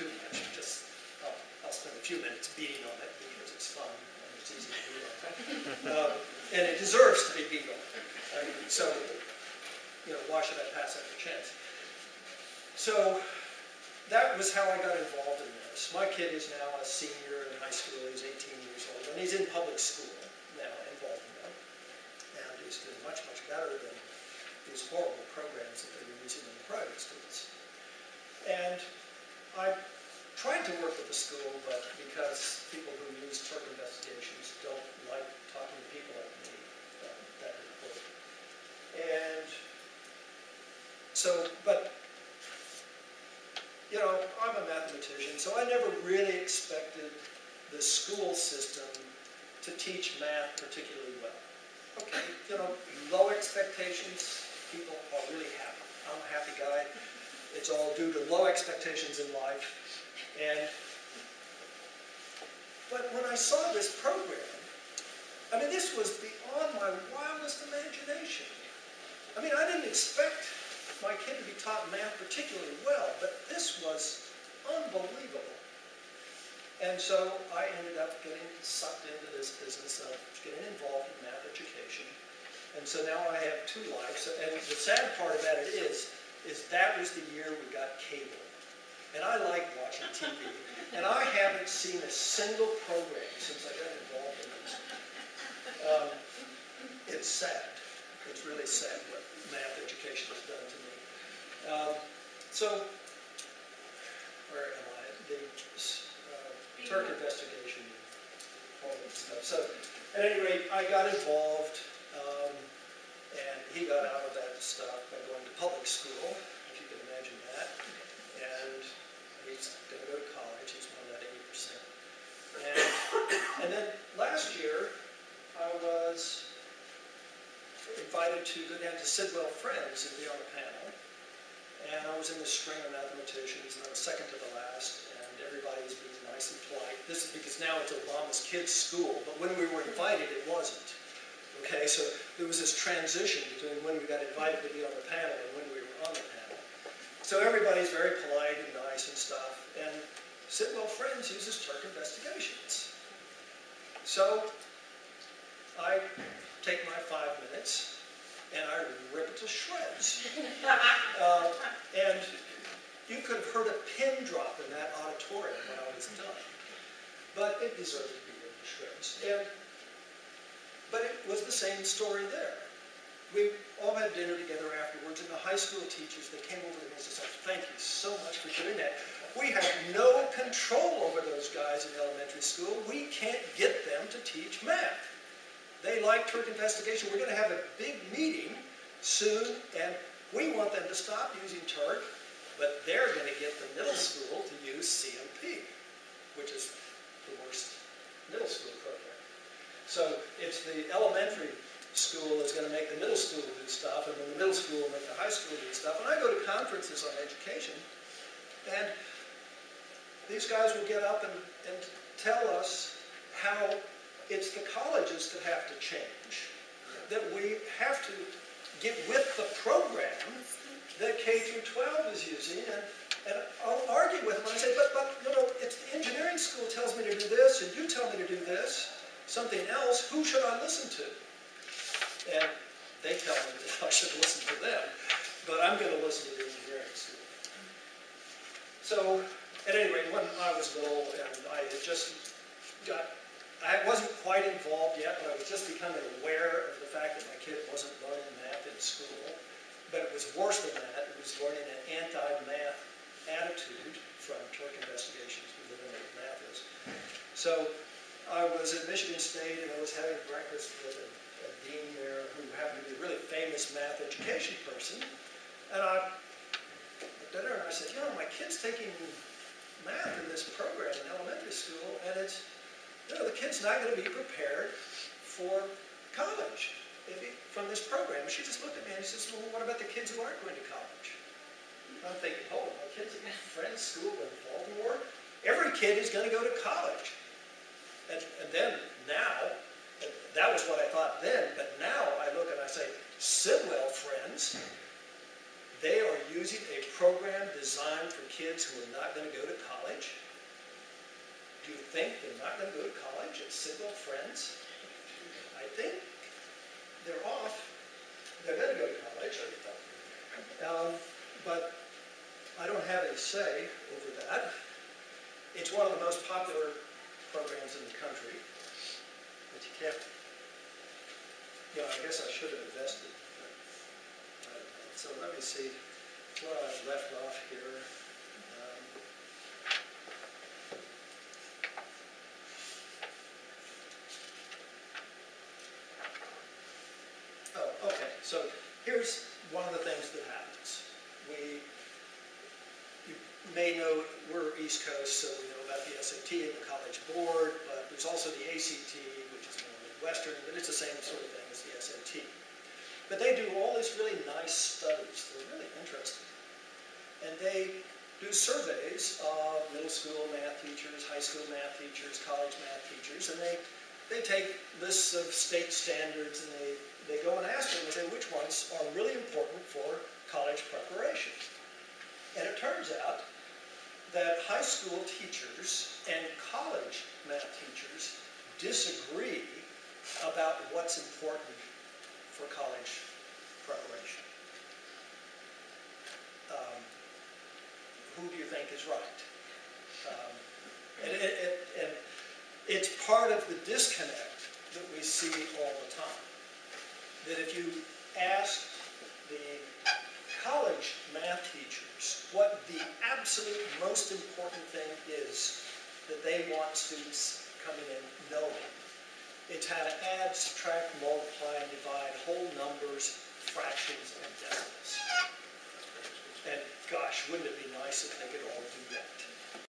too much. Just I'll spend a few minutes beating on it because it's fun and it's easy to beat on. And it deserves to be beat on. I mean, so, you know, why should I pass up the chance? So that was how I got involved in this. My kid is now a senior in high school. He's 18 years old, and he's in public school now in Baltimore. And he's doing much, much better than these horrible programs that they were using in the private schools. And I tried to work with the school, but because people who use Turk investigations don't like talking to people like me, that didn't work. And so, but, you know, I'm a mathematician, so I never really expected the school system to teach math particularly well. Okay, you know, low expectations, people are really happy. I'm a happy guy. It's all due to low expectations in life. But when I saw this program, I mean, this was beyond my wildest imagination. I mean, I didn't expect my kid to be taught math particularly well, but this was unbelievable. And so I ended up getting sucked into this business of getting involved in math education. And so now I have two lives. And the sad part about it is that was the year we got cable. And I like watching TV. And I haven't seen a single program since I got involved in this. It's sad. It's really sad what math education has done to me. So, where am I? The Turk investigation, all that stuff. So, at any rate, I got involved, and he got out of that stuff by going to public school, if you can imagine that. And he's going to go to college. He's one of that 80%. And then last year, I was invited to go down to Sidwell Friends and be on a panel. And I was in the string of mathematicians, and I was second to the last, and everybody was being nice and polite. This is because now it's Obama's kids' school, but when we were invited, it wasn't. Okay, so there was this transition between when we got invited to be on the panel and when we were on the panel. So everybody's very polite and nice and stuff, and Sidwell Friends uses Turk investigations. So I take my 5 minutes, and I rip it to shreds. And you could have heard a pin drop in that auditorium when I was done. But it deserved to be ripped to shreds. But it was the same story there. We all had dinner together afterwards, and the high school teachers, they came over to me and said, "Thank you so much for doing that. We have no control over those guys in elementary school. We can't get them to teach math. They like Turk investigation. We're going to have a big meeting soon, and we want them to stop using Turk, but they're going to get the middle school to use CMP, which is the worst middle school program. So it's the elementary school is going to make the middle school do stuff, and then the middle school will make the high school do stuff. And I go to conferences on education, and these guys will get up and tell us how it's the colleges that have to change, that we have to get with the program that K through 12 is using, and I'll argue with them. I say, but you know, it's the engineering school tells me to do this, and you tell me to do this, something else. Who should I listen to? And they tell me that I should listen to them, but I'm going to listen to the engineering school. So, at any rate, when I was little, and I had just I wasn't quite involved yet, but I was just becoming aware of the fact that my kid wasn't learning math in school. But it was worse than that. It was learning an anti-math attitude from Turk investigations, who didn't know what math is. So I was at Michigan State, and I was having breakfast with a dean there who happened to be a really famous math education person. And I looked at her and I said, you know, my kid's taking math in this program in elementary school, and it's, you know, the kid's not going to be prepared for college from this program. And she just looked at me and she says, well, what about the kids who aren't going to college? And I'm thinking, oh, my kid's at Friends School in Baltimore. Every kid is going to go to college. And then now, that was what I thought then, but now I look and I say, Sidwell Friends, they are using a program designed for kids who are not going to go to college. Do you think they're not going to go to college at Sidwell Friends? I think they're off. They're going to go to college. But I don't have any say over that. It's one of the most popular programs in the country. But you can't, I guess I should have invested. But I don't know. So let me see what I've left off here. Okay, so here's one of the things that happens. You may know we're East Coast, so we know about the SAT and the College Board, but there's also the ACT, which is more Midwestern, but it's the same sort of thing as the SAT. But they do all these really nice studies. They're really interesting. And they do surveys of middle school math teachers, high school math teachers, college math teachers, and they take lists of state standards and they go and ask them, they say, which ones are really important for college preparation? And it turns out that high school teachers and college math teachers disagree about what's important for college preparation. Who do you think is right? And it's part of the disconnect that we see all the time. That if you ask the college math teachers what the absolute most important thing is that they want students coming in knowing, it's how to add, subtract, multiply, and divide whole numbers, fractions, and decimals. And gosh, wouldn't it be nice if they could